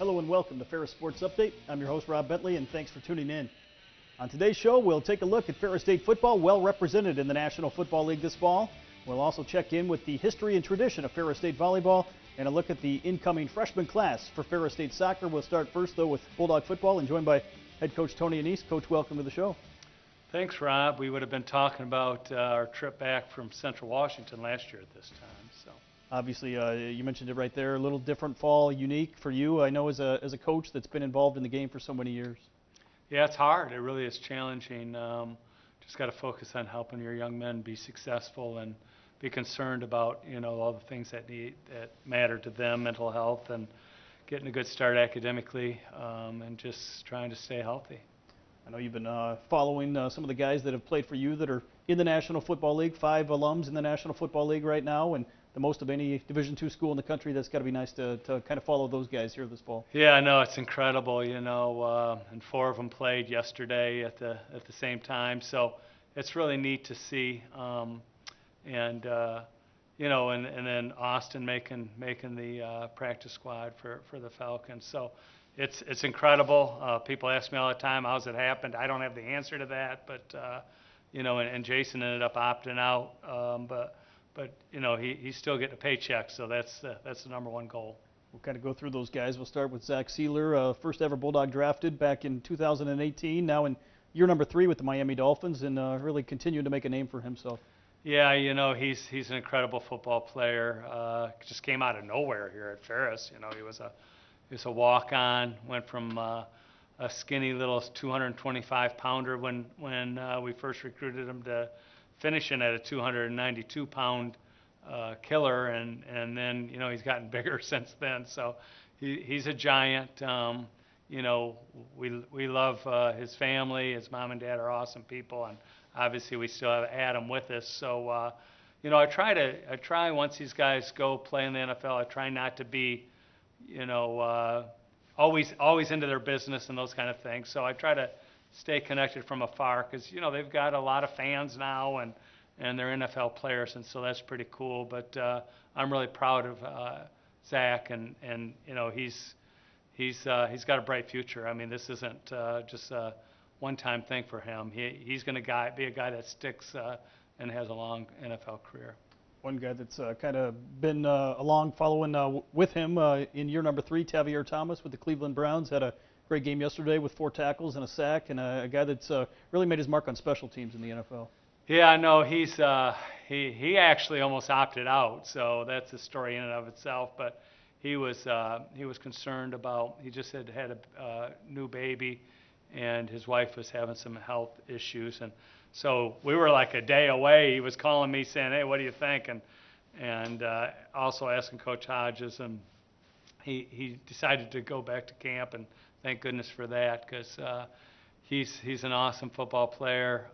Hello and welcome to Ferris Sports Update. I'm your host, Rob Bentley, and thanks for tuning in. On today's show, we'll take a look at Ferris State football, well represented in the National Football League this fall. We'll also check in with the history and tradition of Ferris State volleyball and a look at the incoming freshman class for Ferris State soccer. We'll start first, though, with Bulldog football and joined by head coach Tony Annese. Coach, welcome to the show. Thanks, Rob. We would have been talking about our trip back from Central Washington last year at this time. So, obviously, you mentioned it right there. A little different fall, unique for you. I know as a coach that's been involved in the game for so many years. Yeah, it's hard. It really is challenging. Just got to focus on helping your young men be successful and be concerned about all the things that matter to them, mental health, and getting a good start academically, and just trying to stay healthy. I know you've been following some of the guys that have played for you that are in the National Football League, 5 alums in the National Football League right now, and the most of any Division II school in the country. That's got to be nice to kind of follow those guys here this fall. Yeah, I know, it's incredible, and 4 of them played yesterday at the same time, so it's really neat to see, and then Austin making the practice squad for the Falcons. So it's incredible. People ask me all the time, how's it happened? I don't have the answer to that, but and Jason ended up opting out, but he's still getting a paycheck, so that's the number one goal. We'll kind of go through those guys. We'll start with Zach Sealer, first ever Bulldog drafted back in 2018, now in year number 3 with the Miami Dolphins, and really continuing to make a name for himself. Yeah, he's an incredible football player. Just came out of nowhere here at Ferris. He was a walk-on. Went from a skinny little 225-pounder when we first recruited him to finishing at a 292-pound killer, and then he's gotten bigger since then. So he's a giant. We love his family. His mom and dad are awesome people, and obviously we still have Adam with us. So I try once these guys go play in the NFL, I try not to be always into their business and those kind of things. So I try to stay connected from afar because they've got a lot of fans now and they're NFL players, and so that's pretty cool. But I'm really proud of Zach, and he's got a bright future. I mean, this isn't just a one-time thing for him. He's going to be a guy that sticks and has a long NFL career. One guy that's kind of been following with him in year number 3, Tavier Thomas with the Cleveland Browns, had a great game yesterday with 4 tackles and a sack, and a guy that's really made his mark on special teams in the NFL. Yeah, I know. He actually almost opted out, so that's a story in and of itself. But he was concerned about. He just had a new baby, and his wife was having some health issues, and so we were like a day away. He was calling me saying, "Hey, what do you think?" And also asking Coach Hodges, and he decided to go back to camp, and thank goodness for that, because he's an awesome football player.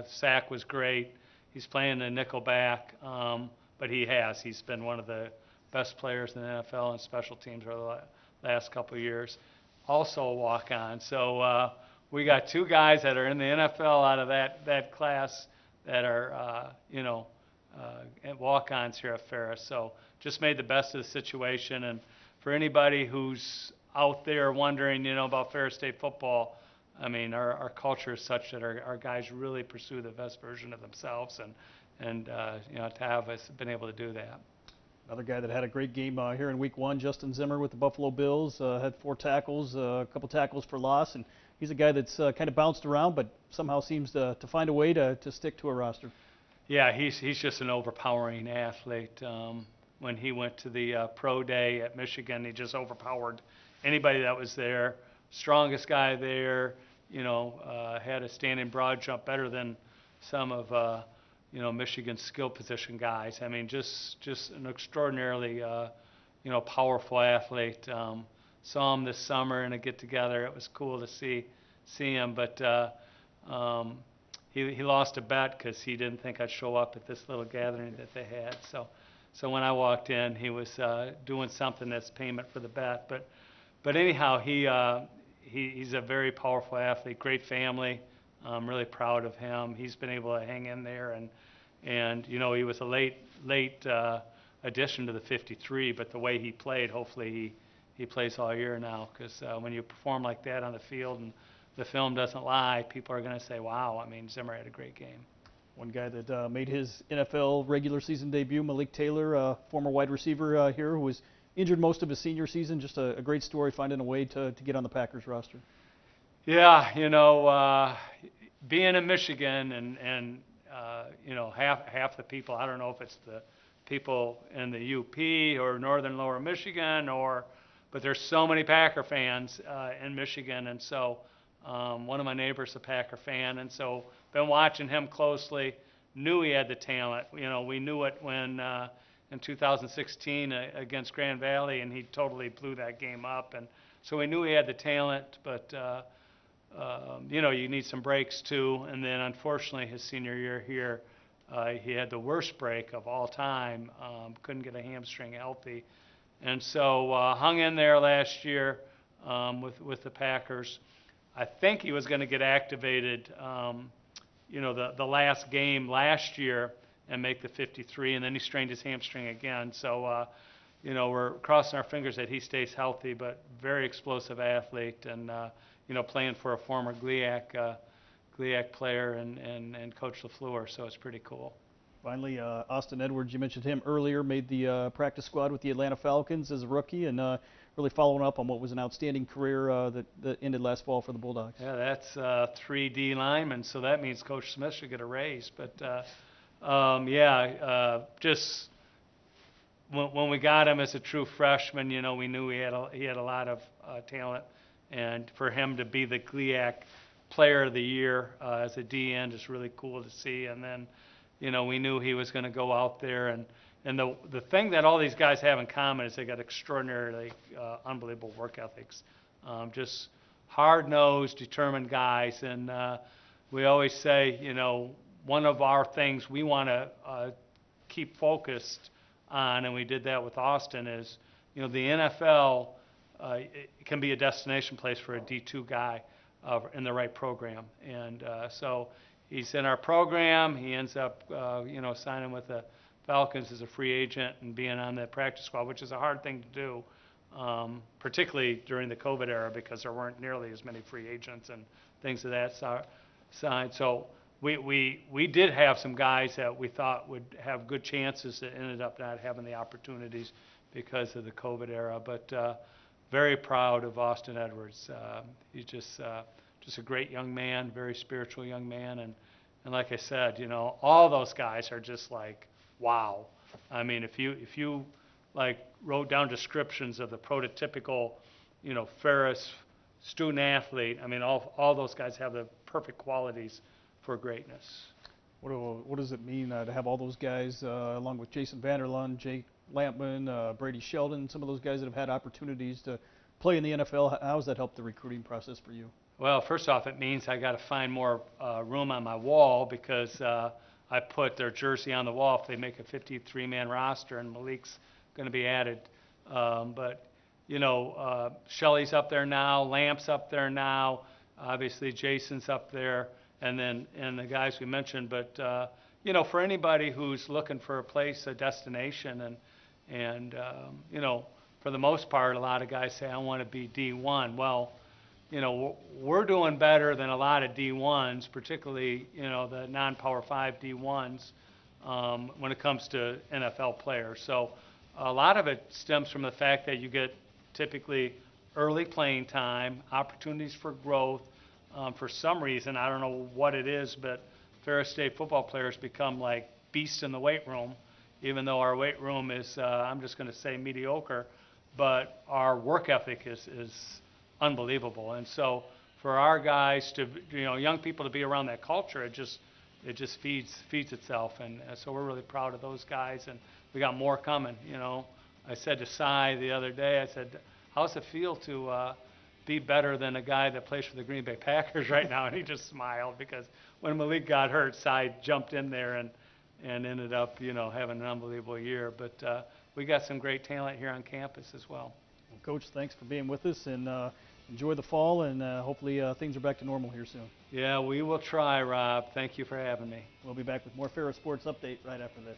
Sack was great. He's playing the nickel back, but he's been one of the best players in the NFL and special teams over the last couple of years. Also a walk-on. So we got 2 guys that are in the NFL out of that class that are walk-ons here at Ferris. So just made the best of the situation. And for anybody who's out there wondering, about Ferris State football, I mean, our culture is such that our guys really pursue the best version of themselves, and to have us been able to do that. Another guy that had a great game here in Week 1, Justin Zimmer with the Buffalo Bills, had 4 tackles, a couple tackles for loss, and he's a guy that's kind of bounced around, but somehow seems to find a way to stick to a roster. Yeah, he's just an overpowering athlete. When he went to the pro day at Michigan, he just overpowered anybody that was there. Strongest guy there. Had a standing broad jump better than some of Michigan's skill position guys. I mean, just an extraordinarily powerful athlete. Saw him this summer in a get-together. It was cool to see him, but he lost a bet because he didn't think I'd show up at this little gathering that they had. So when I walked in, he was doing something that's payment for the bet. But anyhow, he's a very powerful athlete, great family. I'm really proud of him. He's been able to hang in there, and he was a late addition to the 53, but the way he played, hopefully he plays all year now, because when you perform like that on the field and the film doesn't lie, people are going to say, wow, I mean, Zimmer had a great game. One guy that made his NFL regular season debut, Malik Taylor, former wide receiver here, who was injured most of his senior season. Just a great story, finding a way to get on the Packers roster. Yeah, being in Michigan and half the people, I don't know if it's the people in the UP or northern lower Michigan, but there's so many Packer fans in Michigan, and so one of my neighbors is a Packer fan, and so been watching him closely, knew he had the talent. We knew it when in 2016 against Grand Valley, and he totally blew that game up, and so we knew he had the talent, but you need some breaks too, and then unfortunately his senior year here, he had the worst break of all time, couldn't get a hamstring healthy, and so hung in there last year with the Packers. I think he was going to get activated, the last game last year and make the 53, and then he strained his hamstring again. So, we're crossing our fingers that he stays healthy, but very explosive athlete, and playing for a former GLIAC player and Coach LaFleur, so it's pretty cool. Finally, Austin Edwards, you mentioned him earlier, made the practice squad with the Atlanta Falcons as a rookie, and really following up on what was an outstanding career that ended last fall for the Bulldogs. Yeah, that's 3 D linemen, so that means Coach Smith should get a raise. But just when we got him as a true freshman, we knew he had a lot of talent, and for him to be the GLIAC Player of the Year as a D end is really cool to see. And then, we knew he was going to go out there, and the thing that all these guys have in common is they got extraordinarily unbelievable work ethics, just hard-nosed, determined guys. And we always say, one of our things we want to keep focused on, and we did that with Austin, is, the NFL it can be a destination place for a D2 guy in the right program. And so he's in our program. He ends up, signing with the Falcons as a free agent and being on the practice squad, which is a hard thing to do, particularly during the COVID era, because there weren't nearly as many free agents and things of that side. So we did have some guys that we thought would have good chances that ended up not having the opportunities because of the COVID era. But very proud of Austin Edwards. He's just a great young man, very spiritual young man, and like I said, all those guys are just like, wow. I mean, if you like wrote down descriptions of the prototypical, Ferris student athlete, I mean, all those guys have the perfect qualities for greatness. What does it mean to have all those guys, along with Jason Vanderlund, Jake Lampman, Brady Sheldon, some of those guys that have had opportunities to play in the NFL? How has that helped the recruiting process for you? Well, first off, it means I got to find more room on my wall, because I put their jersey on the wall if they make a 53-man roster, and Malik's going to be added. But Shelley's up there now, Lamp's up there now, obviously Jason's up there, and the guys we mentioned. But for anybody who's looking for a place, a destination, and for the most part, a lot of guys say, I want to be D1. Well, we're doing better than a lot of D1s, particularly, the non-Power 5 D1s, when it comes to NFL players. So a lot of it stems from the fact that you get typically early playing time, opportunities for growth. For some reason, I don't know what it is, but Ferris State football players become like beasts in the weight room, even though our weight room is, I'm just going to say, mediocre, but our work ethic is unbelievable. And so for our guys to, young people to be around that culture, it just feeds itself. And so we're really proud of those guys, and we got more coming. I said to Cy the other day, I said, how's it feel to be better than a guy that plays for the Green Bay Packers right now? And he just smiled, because when Malik got hurt, Cy jumped in there and ended up, having an unbelievable year. But we got some great talent here on campus as well. Well, Coach, thanks for being with us, and enjoy the fall, and hopefully things are back to normal here soon. Yeah, we will try, Rob. Thank you for having me. We'll be back with more Ferris Sports Update right after this.